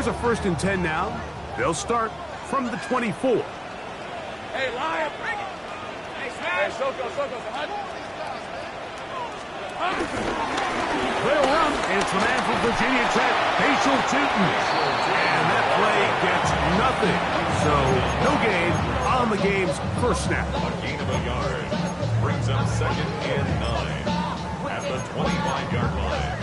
Here's a 1st and 10 now. They'll start from the 24. Hey, Lion, bring it. Hey, Smash. Hey, Soko. They'll run. It's the man from Virginia Tech, Facial Tootin. And that play gets nothing. So, no gain on the game's first snap. A gain of a yard brings up 2nd and 9 at the 25-yard line.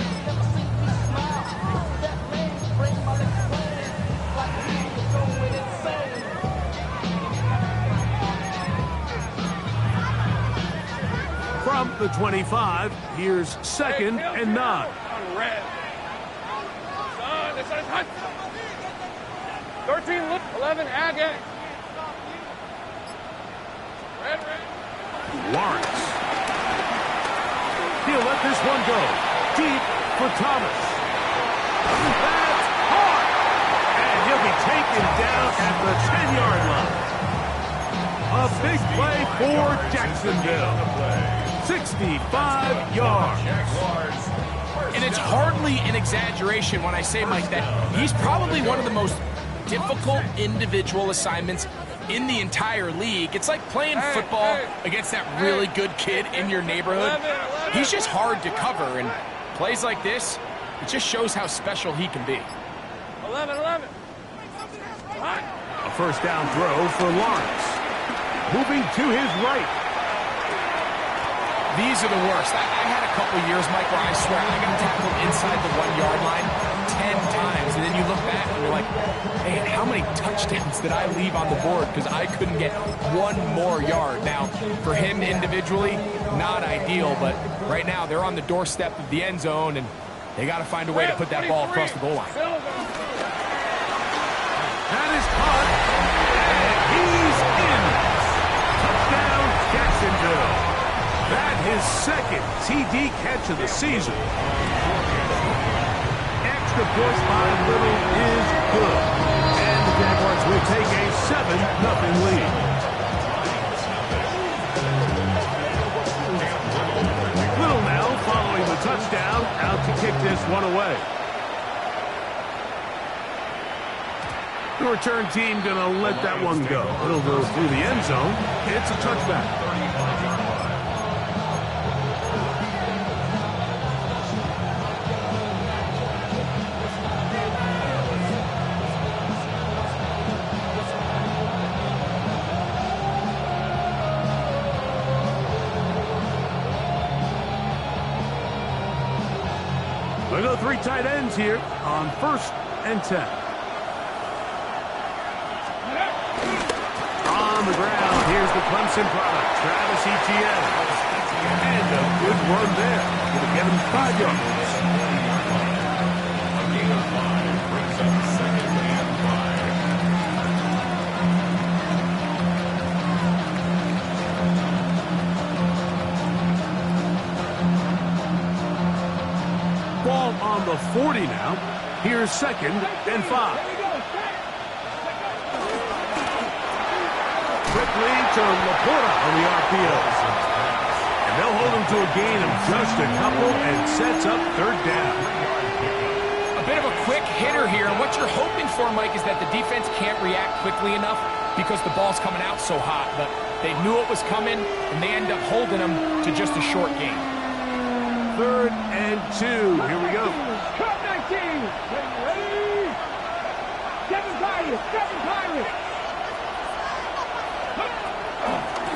From the 25, here's 2nd and 9. Red. 13, 11, Agate. Red. Lawrence. He'll let this one go. Deep for Thomas. That's hard. And he'll be taken down at the 10-yard line. A big play for Jacksonville. 65 yards. And it's hardly an exaggeration when I say, Mike, that he's probably one of the most difficult individual assignments in the entire league. It's like playing football against that really good kid in your neighborhood. He's just hard to cover, and plays like this, it just shows how special he can be. 11. A 1st down throw for Lawrence. Moving to his right. These are the worst. I had a couple years, Mike, where I swear I got tackled inside the 1-yard line 10 times. And then you look back and you're like, man, how many touchdowns did I leave on the board because I couldn't get one more yard? Now, for him individually, not ideal. But right now, they're on the doorstep of the end zone, and they got to find a way to put that ball across the goal line. That is caught. And he's in. Touchdown, Jacksonville. That his 2nd TD catch of the season. Extra push by Little is good. And the Jaguars will take a 7-0 lead. Little now following the touchdown, out to kick this one away. The return team going to let that one go. It'll go through the end zone. It's a touchback. We go 3 tight ends here on 1st and 10. On the ground, here's the Clemson product, Travis Etienne. And a good run there. Going to get him 5 yards. A gain of 5 brings up 2nd and 5. Ball on the 40 now. Here's 2nd and 5. Quickly to Laporta on the RPOs. And they'll hold him to a gain of just a couple and sets up 3rd down. A bit of a quick hitter here, and what you're hoping for, Mike, is that the defense can't react quickly enough because the ball's coming out so hot. But they knew it was coming, and they end up holding them to just a short gain. 3rd and 2. Here we go. Cut 19. Ready? 7 Pirates.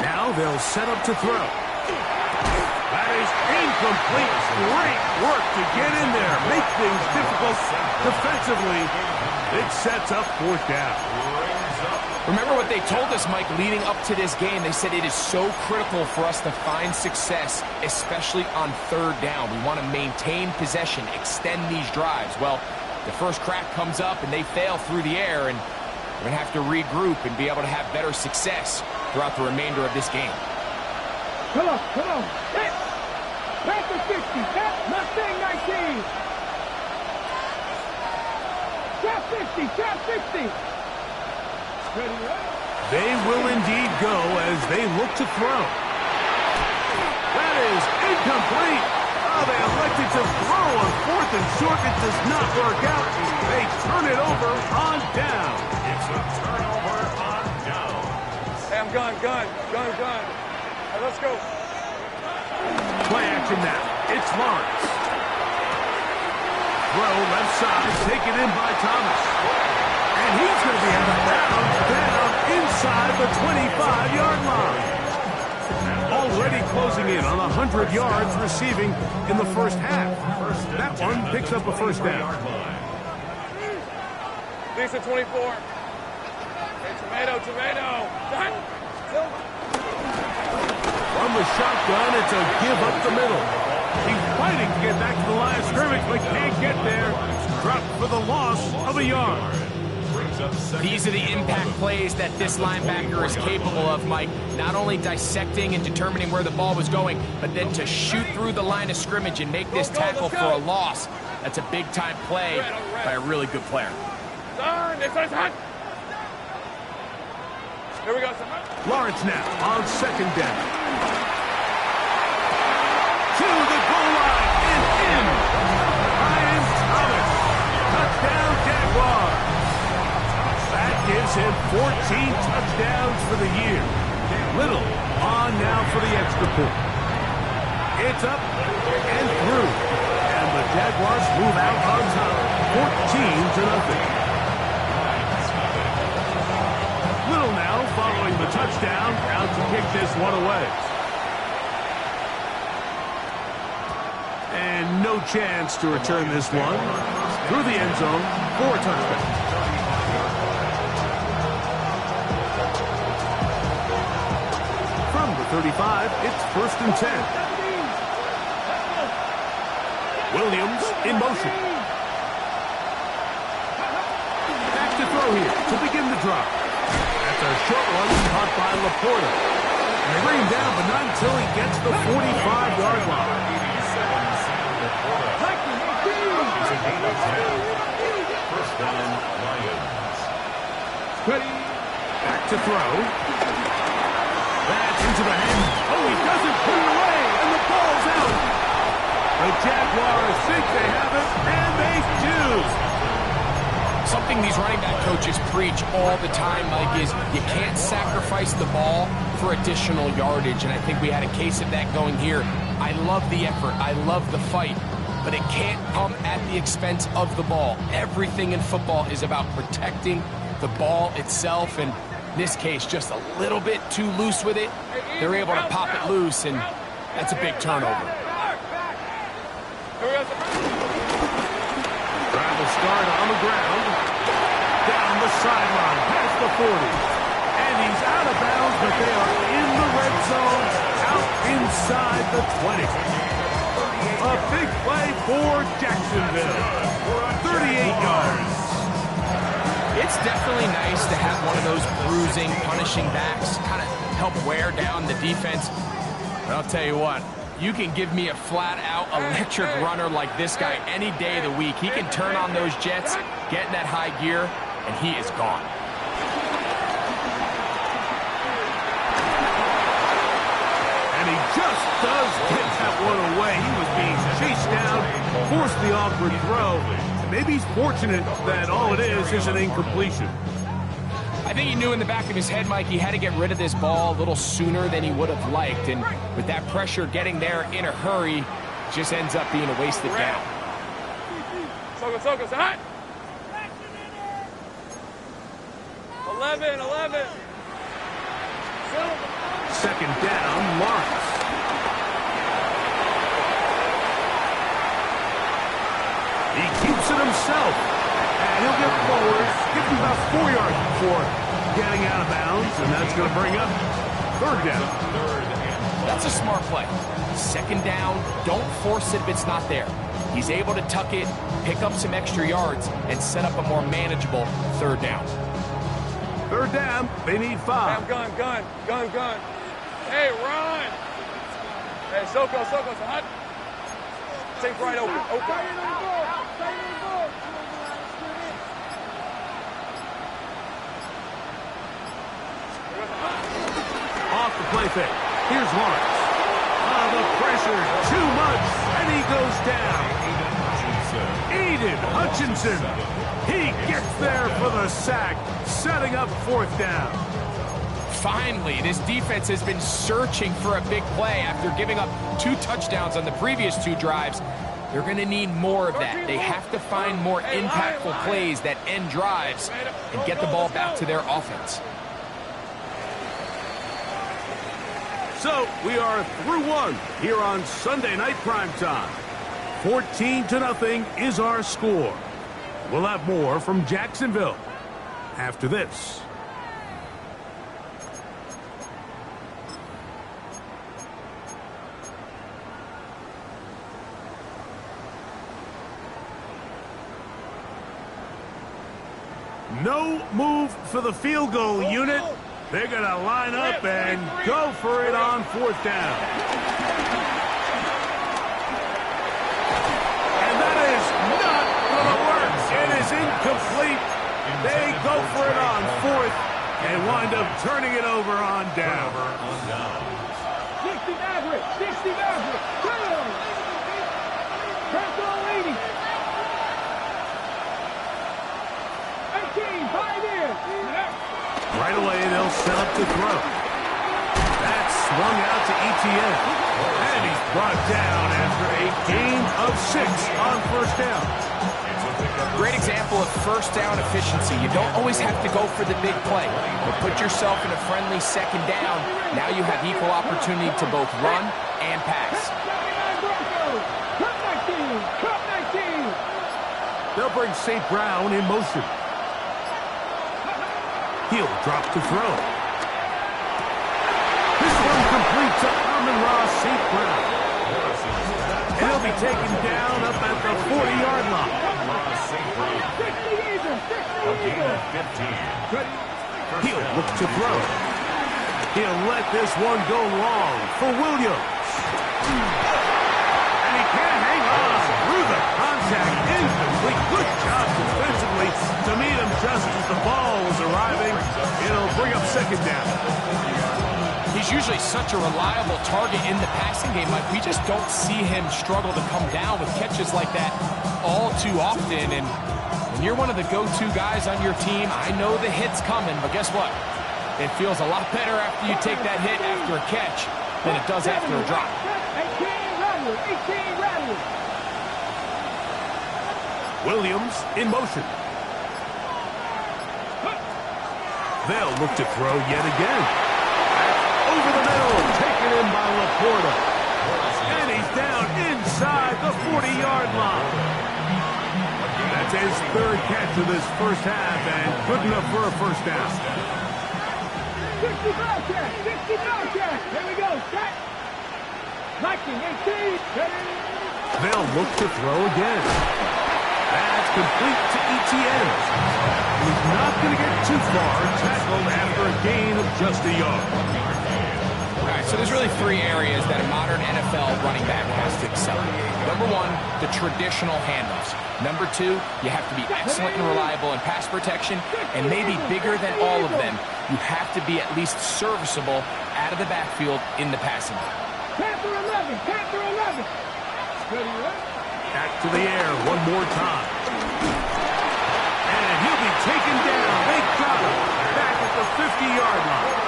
Now they'll set up to throw. That is incomplete. Great work to get in there. Make things difficult defensively. It sets up 4th down. Remember what they told us, Mike, leading up to this game. They said it is so critical for us to find success, especially on 3rd down. We want to maintain possession, extend these drives. Well, the first crack comes up and they fail through the air, and we're going to have to regroup and be able to have better success throughout the remainder of this game. Come on. Hit. Panther 60. Mustang 19. Trap 60. They will indeed go as they look to throw. That is incomplete. Oh, they elected to throw on 4th and short. It does not work out. They turn it over on down. It's a turnover on down. Hey, I'm gun. Hey, let's go. Play action now. It's Lawrence. Throw left side, taken in by Thomas. And he's going to be out of bounds down inside the 25-yard line. Already closing in on 100 yards receiving in the first half. That one picks up a first down. Lisa 24. Hey, tomato. Done. From the shotgun, it's a give up the middle. He's fighting to get back to the line of scrimmage, but can't get there. Dropped for the loss of a yard. These are the impact plays that this linebacker is capable of, Mike. Not only dissecting and determining where the ball was going, but then to shoot through the line of scrimmage and make this tackle for a loss. That's a big-time play by a really good player. Here we go. Lawrence now on second down. To the goal line and in. Ryan Thomas. Touchdown Jaguars. That gives him 14 touchdowns for the year. Little on now for the extra point. It's up and through. And the Jaguars move out on top, 14-0. Little now following the touchdown, out to kick this one away. And no chance to return this one. Through the end zone for a touchdown. From the 35, it's 1st and 10. Williams in motion. Back to throw here to begin the drop. That's a short one caught by Laporta. They bring him down, but not until he gets the 45-yard line. First down, Lions. Back to throw. That's into the hand. Oh, he doesn't put it away, and the ball's out. The Jaguars think they have it, and they do. Something these running back coaches preach all the time, Mike, is you can't sacrifice the ball for additional yardage, and I think we had a case of that going here. I love the effort. I love the fight, but it can't come at the expense of the ball. Everything in football is about protecting the ball itself, and in this case, just a little bit too loose with it. They're able to pop it loose, and that's a big turnover. Travel start on the ground. Down the sideline, past the 40. And he's out of bounds, but they are in the red zone, out inside the 20. A big play for Jacksonville. 38 yards. It's definitely nice to have one of those bruising, punishing backs kind of help wear down the defense. But I'll tell you what, you can give me a flat-out electric runner like this guy any day of the week. He can turn on those jets, get in that high gear, and he is gone. And he just does get that one away. He was being chased down, forced the awkward throw. Maybe he's fortunate that all it is an incompletion. I think he knew in the back of his head, Mike, he had to get rid of this ball a little sooner than he would have liked. And with that pressure getting there in a hurry, just ends up being a wasted down. Soko, hot. 11. Second down, Lawrence. He keeps it himself. And he'll get forward, give him about 4 yards before getting out of bounds, and that's going to bring up third down. That's a smart play. Second down, don't force it if it's not there. He's able to tuck it, pick up some extra yards, and set up a more manageable third down. Third down, they need 5. Hey, I'm gun. Hey, run. Hey, Soko, hot. Take right open. Off the play fake. Here's Lawrence. The pressure too much, and he goes down. Aiden Hutchinson. He gets there for the sack, setting up 4th down. Finally, this defense has been searching for a big play after giving up 2 touchdowns on the previous 2 drives. They're going to need more of that. They have to find more impactful plays that end drives and get the ball back to their offense. So we are through 1 here on Sunday Night Primetime. 14-0 is our score. We'll have more from Jacksonville after this. No move for the field goal unit. They're going to line up and go for it on 4th down. And that is not going to work. It is incomplete. They go for it on 4th and wind up turning it over on down. 60 Maverick, 60 Maverick, down. Purple 80. 18, 5 in. Right away, they'll set up to throw. That's swung out to ETN. And he's brought down after a gain of 6 on 1st down. Great example of 1st down efficiency. You don't always have to go for the big play, but put yourself in a friendly 2nd down. Now you have equal opportunity to both run and pass. They'll bring St. Brown in motion. He'll drop to throw. This one complete to Amon-Ra St. Brown. And he'll be taken down up at the 40-yard line. He'll look to throw. He'll let this one go long for Williams. And he can't hang on through the contact. Incomplete. Good job defensively to meet him just as the ball was arriving. It'll bring up 2nd down. He's usually such a reliable target in the passing game. Like, we just don't see him struggle to come down with catches like that all too often. And when you're one of the go-to guys on your team, I know the hit's coming, but guess what? It feels a lot better after you take that hit after a catch than it does after a drop. 18 rattle. Williams in motion. They'll look to throw yet again. Over the middle, taken in by Laporta. And he's down inside the 40-yard line. That's his 3rd catch of this 1st half and good enough for a 1st down. 60 Bobcat, 60 Bobcat. Here we go, set. Viking, 18. They'll look to throw again. That's complete to ETN. He's not going to get too far, tackled after a gain of just a yard. All right, so there's really 3 areas that a modern NFL running back has to excel in. Number 1, the traditional handoffs. Number 2, you have to be excellent and reliable in pass protection, and maybe bigger than all of them, you have to be at least serviceable out of the backfield in the passing game. Panther 11, Panther 11. Back to the air one more time. And he'll be taken down. They got him back at the 50-yard line.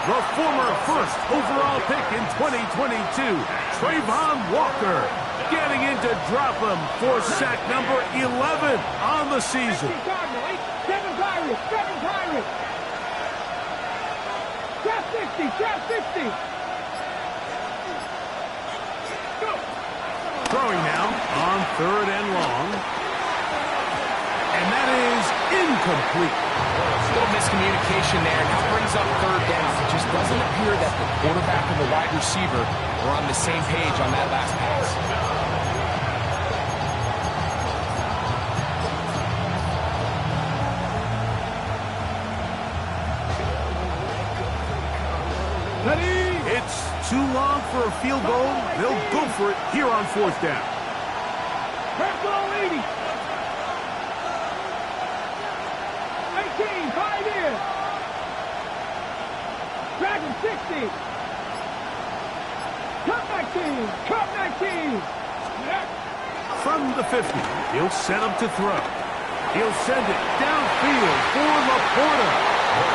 The former 1st overall pick in 2022, Trayvon Walker, getting in to drop him for sack number 11 on the season. 7 Pirates, 7 Pirates. Trap 60, trap 60. Throwing now on 3rd and long. And that is incomplete. A little miscommunication there. Now brings up 3rd down. It just doesn't appear that the quarterback and the wide receiver were on the same page on that last pass. It's too long for a field goal. They'll go for it here on 4th down. Purple 80. 18, 5 in. Dragon 60. Cut 19. Cut 19. From the 50, he'll set up to throw. He'll send it downfield for Laporta.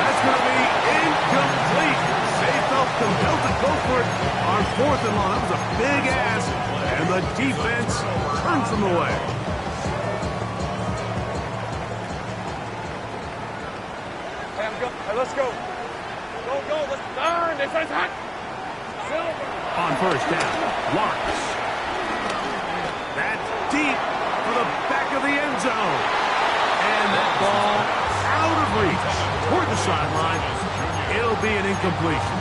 That's going to be incomplete. They felt compelled to go for it on 4th and long. That was a big ask, and the defense turns them away. Hey, let's go. Go. Let's turn. Defense hot. Silver. On 1st down, Lawrence. That's deep for the back of the end zone. And that ball out of reach toward the sideline. It'll be an incompletion.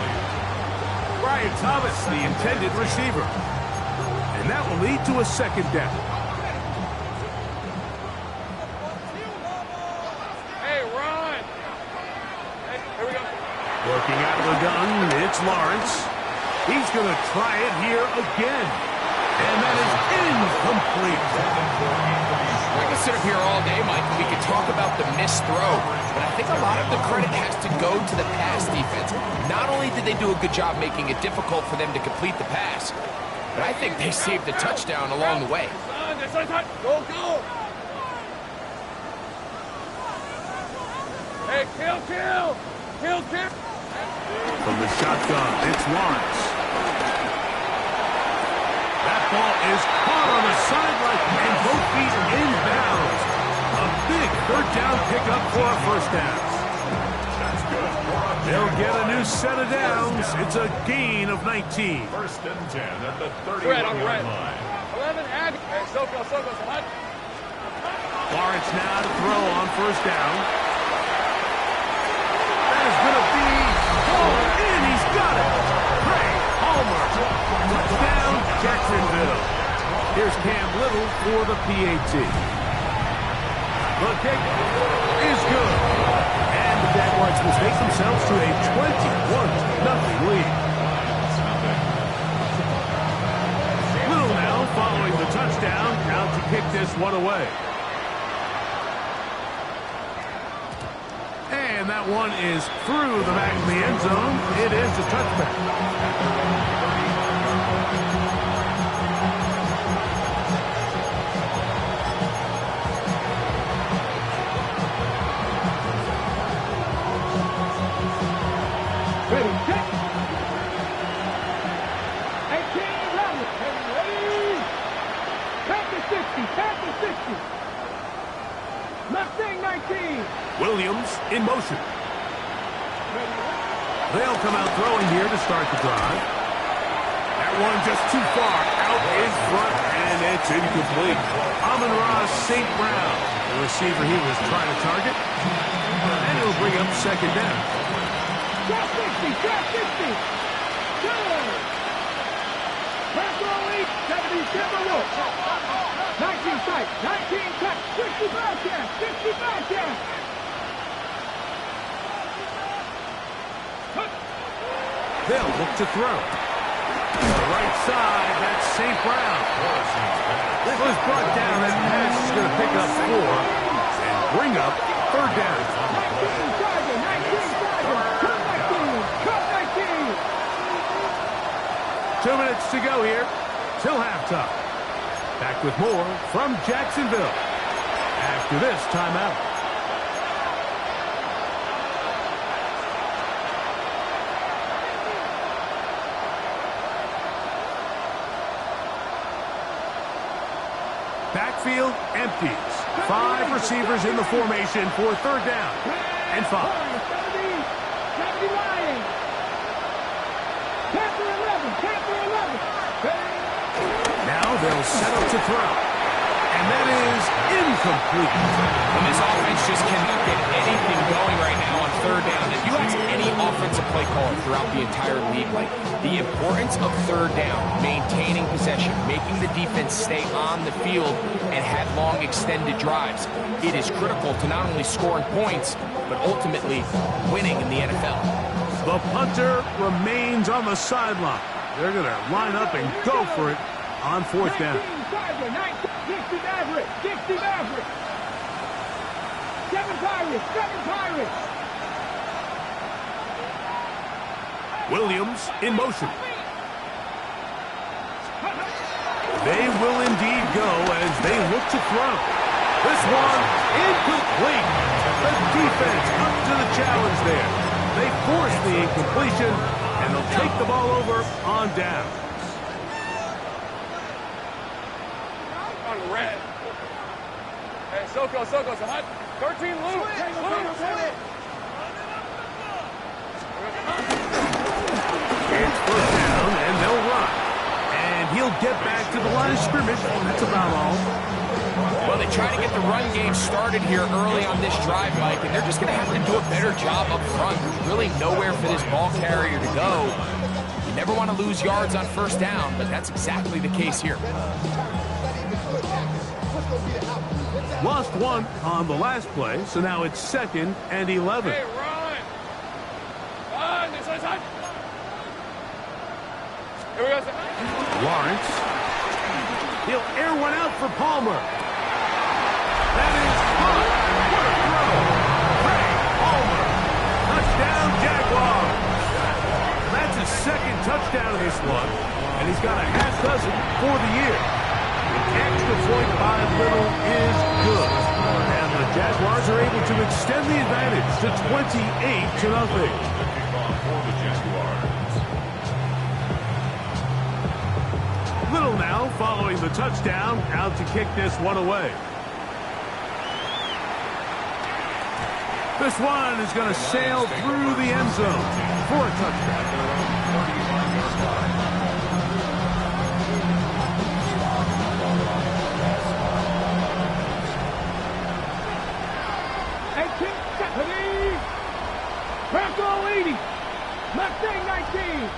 Brian Thomas, the intended receiver. And that will lead to a 2nd down. Hey, run. Hey, here we go. Working out of the gun, it's Lawrence. He's going to try it here again. And that is incomplete. I could sit up here all day, Mike, and we could talk about the missed throw, but I think a lot of the credit has to go to the pass defense. Not only did they do a good job making it difficult for them to complete the pass, but I think they saved a touchdown along the way. Go. Hey, kill. From the shotgun, it's Lawrence. That ball is caught on the sideline and both feet inbounds. A big 3rd down pickup for a 1st down. They'll get a new set of downs. It's a gain of 19. 1st and 10 at the 31-yard line. 11, Ag. Hey, Soko, hot. Lawrence now to throw on 1st down. That is going to be hauled in. He's got it. Trey Palmer. Touchdown, Jacksonville. Here's Cam Little for the PAT. The kick is good. And the Jaguars will take themselves to a 21-0 lead. Little now following the touchdown, out to kick this one away. And that one is through the back of the end zone. It is a touchback. Ready, set. 18, ready. Cut to 60. Mustang 19. Williams in motion. They'll come out throwing here to start the drive. That one just too far out in front, and it's incomplete. Amon-Ra St. Brown, the receiver he was trying to target. And it'll bring up 2nd down. Drop 60. Good. Pass only. 77 look. 19 sight. 19 cut. 65 cast. They'll look to throw. To the right side, that's St. Brown. This was brought down. That pass is going to pick up 4 and bring up 3rd down. 2 minutes to go here till halftime. Back with more from Jacksonville after this timeout. Backfield empties. 5 receivers in the formation for 3rd down and 5. 70 Lions. Panther 11. Now they'll set up to throw. And that is incomplete. And this offense just cannot get anything going right now on 3rd down. If you ask any offensive play caller throughout the entire league, like the importance of 3rd down, maintaining possession, making the defense stay on the field and have long extended drives, it is critical to not only scoring points, but ultimately winning in the NFL. The punter remains on the sideline. They're going to line up and go for it on 4th down. 60 Maverick. 7 Pirates. Williams in motion. They will indeed go as they look to throw. This one incomplete. The defense up to the challenge there. They force the incompletion, and they'll take the ball over on down. On red. Hey, Soko, so hot. 13 loop. It's first down, and they'll run. And he'll get back to the line of scrimmage. That's about all. Well, they try to get the run game started here early on this drive, Mike, and they're just going to have to do a better job up front. There's really nowhere for this ball carrier to go. You never want to lose yards on first down, but that's exactly the case here. Lost one on the last play, so now it's 2nd and 11. Hey, run! Run! This is hot! Here we go. Lawrence. He'll air one out for Palmer. That is caught. What a throw. Ray Palmer. Touchdown, Jaguars. That's his 2nd touchdown of this one, and he's got a half dozen for the year. The extra point by Little is good. And the Jaguars are able to extend the advantage to 28-0. Little now following the touchdown, out to kick this one away. This one is going to sail through the end zone for a touchdown. Bronco 80. Mustang 19.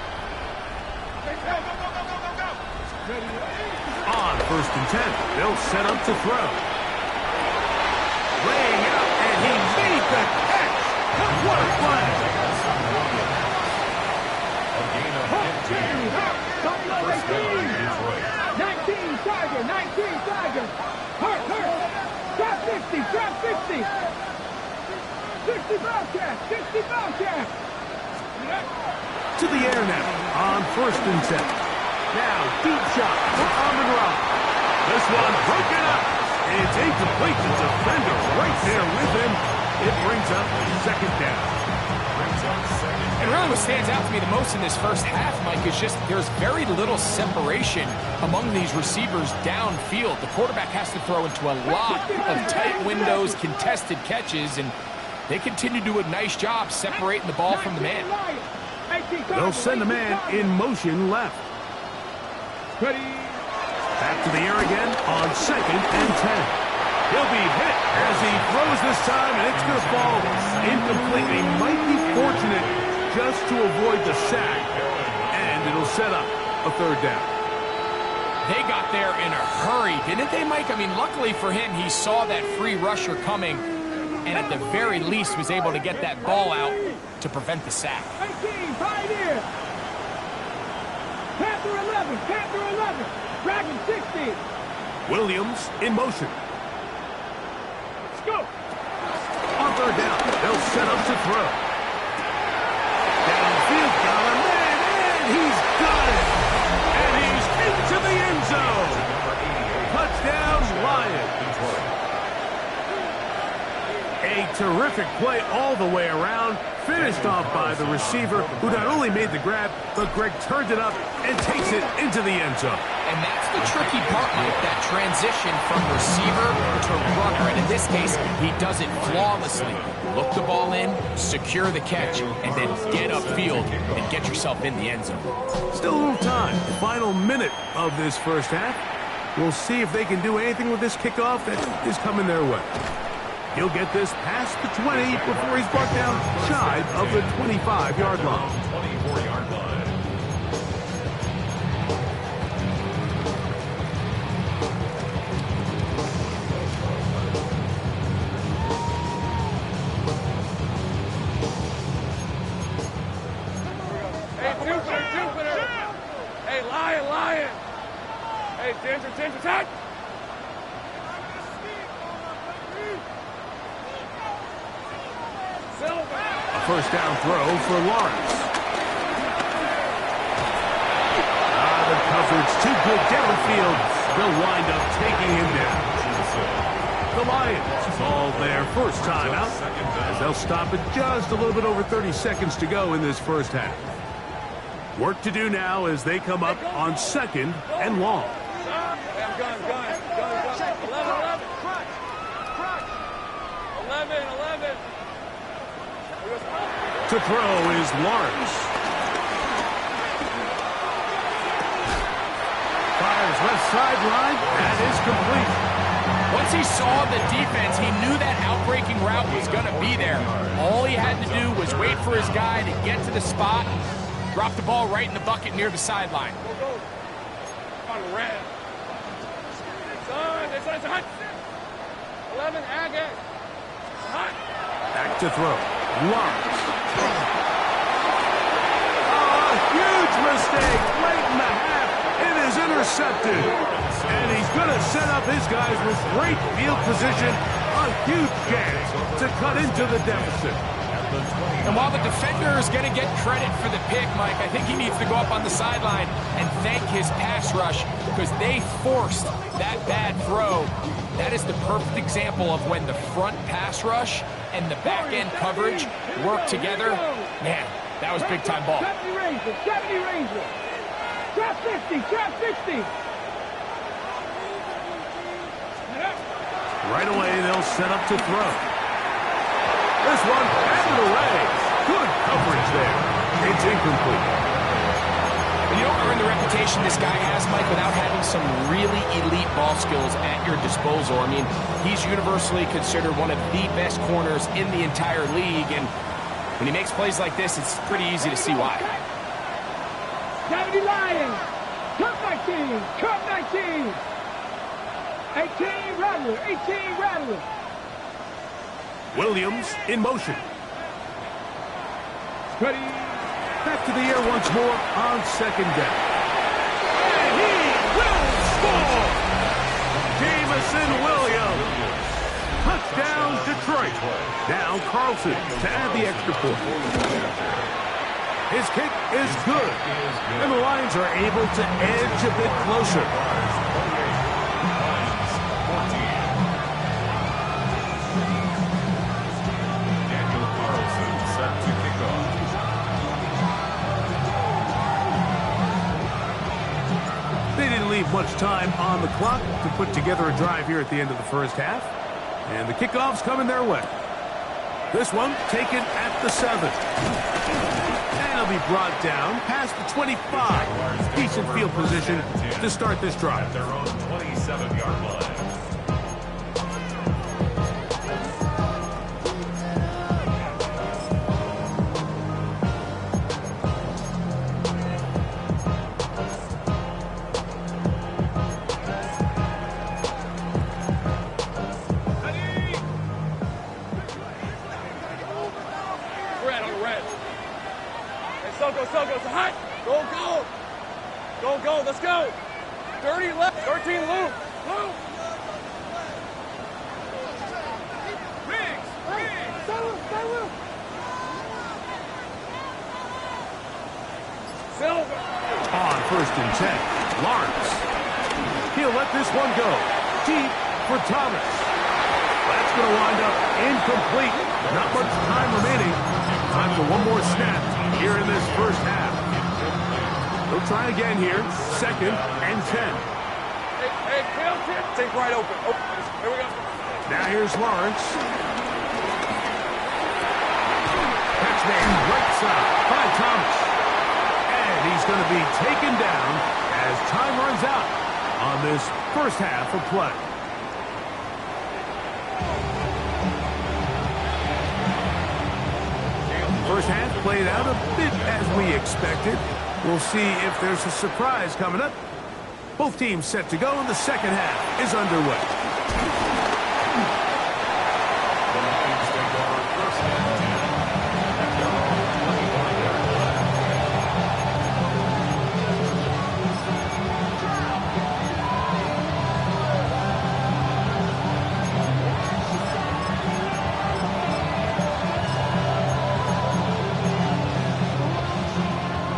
On 1st and 10, they'll set up to throw. Laying out, and he made the catch. What a play. A gain of 15. 19 Tiger. 19 Tiger. Hurt. Drop 60. Drop 60. 60 Bobcat. 60 Bobcat. To the air now on 1st and 10. Now, deep shot for Amon-Ra. This one broken up. It's incomplete. The defender right there with him. It brings up 2nd down. And really what stands out to me the most in this first half, Mike, is just there's very little separation among these receivers downfield. The quarterback has to throw into a lot of tight windows, contested catches, and they continue to do a nice job separating the ball from the man. They'll send a man in motion left. Ready. Back to the air again on 2nd and 10. He'll be hit as he throws this time, and it's going to fall incomplete. He might be fortunate just to avoid the sack, and it'll set up a 3rd down. They got there in a hurry, didn't they, Mike? I mean, luckily for him, he saw that free rusher coming, and at the very least was able to get that ball out to prevent the sack. 18, Pioneer. Panther 11, Panther 11. Dragon 60. Williams in motion. Let's go. On 3rd down, they'll set up to throw. Downfield, got a man, and he's got it. And he's into the end zone. Touchdown, Lions. A terrific play all the way around, finished off by the receiver, who not only made the grab, but Greg turned it up and takes it into the end zone. And that's the tricky part, Mike, that transition from receiver to runner. And in this case, he does it flawlessly. Look the ball in, secure the catch, and then get upfield and get yourself in the end zone. Still a little time. The final minute of this first half. We'll see if they can do anything with this kickoff that is coming their way. He'll get this past the 20 before he's brought down shy of the 25-yard line. 24-yard line. Hey, Jupiter. Hey, Lion. Hey, Ginger, touch. A first down throw for Lawrence. The coverage too good downfield. They'll wind up taking him down. The Lions all their first time out, as they'll stop at just a little bit over 30 seconds to go in this first half. Work to do now as they come up on 2nd and long. Gun. 11. To throw is Lawrence. Fires left sideline. That is complete. Once he saw the defense, he knew that outbreaking route was going to be there. All he had to do was wait for his guy to get to the spot, drop the ball right in the bucket near the sideline. Go. On red. It's hot. 11, Agate. Hot. Back to throw. Lawrence. Oh, huge mistake late in the half. It is intercepted. And he's going to set up his guys with great field position. A huge chance to cut into the deficit. And while the defender is going to get credit for the pick, Mike, I think he needs to go up on the sideline and thank his pass rush because they forced that bad throw. That is the perfect example of when the front pass rush and the back end coverage work together. Man, that was big time ball. 70 Ranger. Drop 60. Right away, they'll set up to throw. This one handed away. Good coverage there. It's incomplete. And you don't earn the reputation this guy has, Mike, without having some really elite ball skills at your disposal. I mean, he's universally considered one of the best corners in the entire league, and when he makes plays like this, it's pretty easy to see why. 70 Lions. Cup 19. 18 Rattler. Williams in motion. Ready. Back to the air once more on 2nd down. And he will score! Jamison Williams. Touchdown, Detroit. Now Carlson to add the extra point. His kick is good. And the Lions are able to edge a bit closer. They didn't leave much time on the clock to put together a drive here at the end of the first half. And the kickoff's coming their way. This one taken at the 7. And it'll be brought down past the 25. Decent field position to start this drive. At their own 27-yard line. Red. Hey, Soko, it's hot. Go, let's go. 30 left, 13 loop. Riggs. Silver. On 1st and 10, Lawrence. He'll let this one go. Deep for Thomas. That's going to wind up incomplete. Not much time remaining. Time for one more snap here in this first half. They'll try again here. 2nd and 10. Hey, tail tip. Take right open. Here we go. Now here's Lawrence. Catch made right side by Thomas. And he's going to be taken down as time runs out on this first half of play. First half played out a bit as we expected. We'll see if there's a surprise coming up. Both teams set to go, and the second half is underway.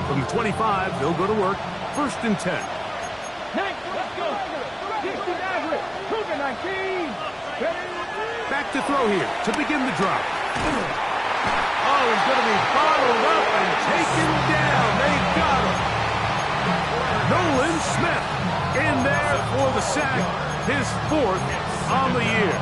From the 25, they'll go to work. 1st and 10. 60 Maverick. Cougar 19. Back to throw here to begin the drop. Oh, he's going to be bottled up and taken down. They got him. Nolan Smith in there for the sack. His 4th on the year.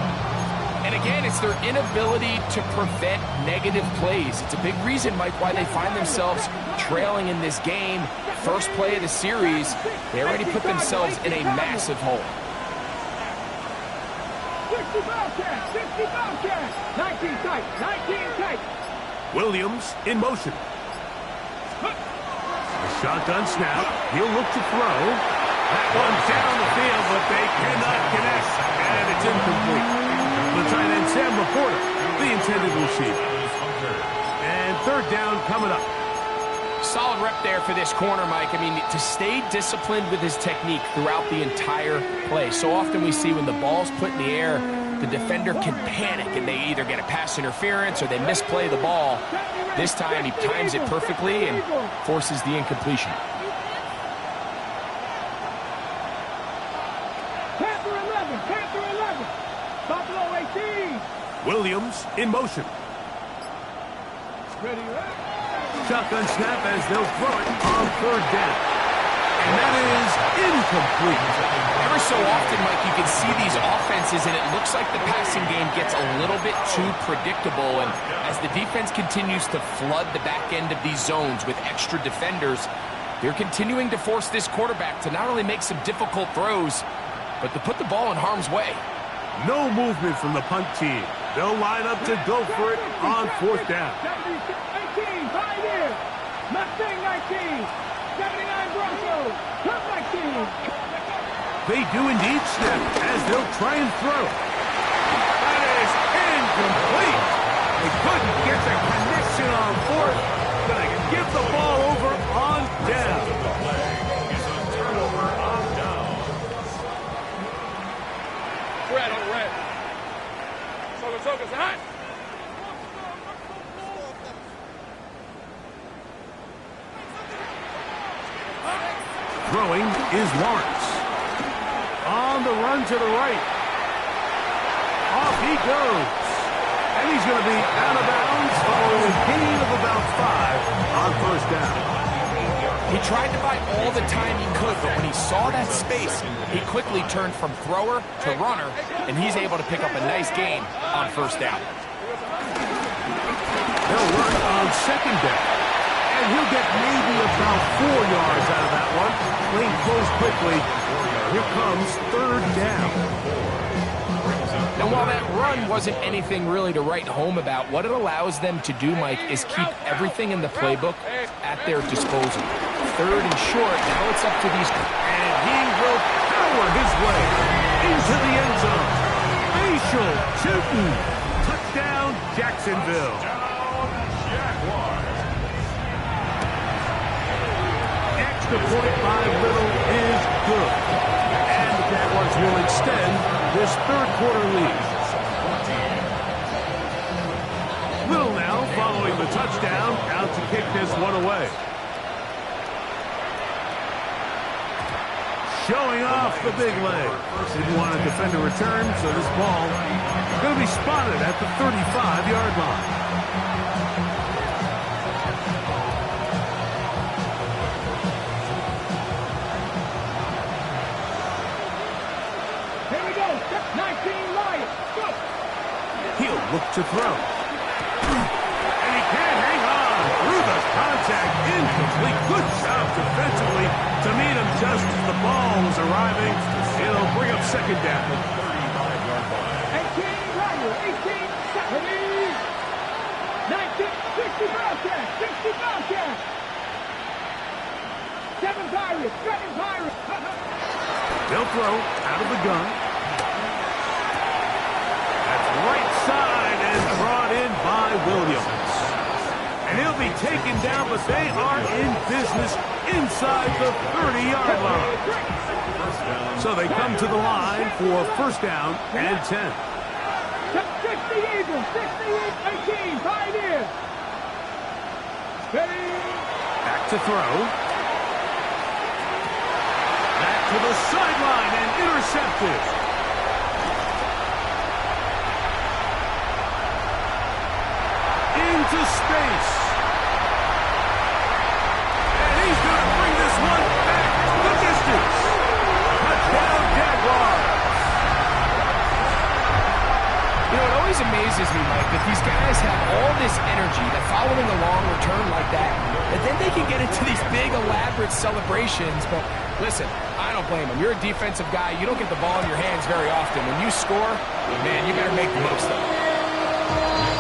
And again, it's their inability to prevent negative plays. It's a big reason, Mike, why they find themselves trailing in this game. First play of the series, they already put themselves in a massive hole. 60 Bobcat, 60 Bobcat. 19 tight, 19 tight. Williams in motion. A shotgun snap. He'll look to throw. That one's down the field, but they cannot connect. And it's incomplete. The tight end, Sam Laporta, the intended receiver. And 3rd down coming up. Solid rep there for this corner, Mike. I mean, to stay disciplined with his technique throughout the entire play. So often we see when the ball's put in the air, the defender can panic and they either get a pass interference or they misplay the ball. This time he times it perfectly and forces the incompletion. Panther 11, Panther 11. Buffalo 18. Williams in motion. Ready, Shotgun snap as they'll throw it on 3rd down. And that is incomplete. Ever so often, Mike, you can see these offenses, and it looks like the passing game gets a little bit too predictable. And as the defense continues to flood the back end of these zones with extra defenders, they're continuing to force this quarterback to not only make some difficult throws, but to put the ball in harm's way. No movement from the punt team. They'll line up to go for it on 4th down. 18, 5 years. Mustang 19. 79 Broncos. Cup 19. They do indeed snap as they'll try and throw. That is incomplete. They couldn't get the connection on 4th. Gonna give the ball over on down. Is a turnover on down. Red on red. Soka, hot. Throwing is Lawrence. On the run to the right. Off he goes. And he's going to be out of bounds following a gain of about 5 on 1st down. He tried to buy all the time he could, but when he saw that space, he quickly turned from thrower to runner, and he's able to pick up a nice gain on 1st down. They'll run on 2nd down. And he'll get maybe about 4 yards out of that one. Lane closed quickly. Here comes 3rd down. And while that run wasn't anything really to write home about, what it allows them to do, Mike, is keep everything in the playbook at their disposal. 3rd and short, now it's up to these... And he will power his way into the end zone. Facial shooting. Touchdown, Jacksonville. Extra point by Little is good. And the Jaguars will extend this 3rd quarter lead. Little now following the touchdown, out to kick this one away. Showing off the big leg. Didn't want to defend a return, so this ball going to be spotted at the 35-yard line. Here we go. 19 Lions. Go. He'll look to throw. And he can't hang on through the contact. Incomplete. Good job defensively to meet him just as the ball was arriving. It'll bring up 2nd down. 18 Lions. 18 70. 19 60 Bobcats. 60 Bobcats. 7 Pirates. 7 Pirates. They'll throw out of the gun. That's right side and brought in by Williams. And he'll be taken down, but they are in business inside the 30-yard line. So they come to the line for 1st down and 10. 60 Eagles. 60 18. Pioneers. Ready. Back to throw. Back to the sideline and Intercepted. Into space. And he's going to bring this one back the distance. Touchdown, Jaguars. You know, it always amazes me, Mike, that these guys have all this energy, that following a long return like that, and then they can get into these big, elaborate celebrations. But listen, I don't blame them. You're a defensive guy. You don't get the ball in your hands very often. When you score, man, you better make the most of it.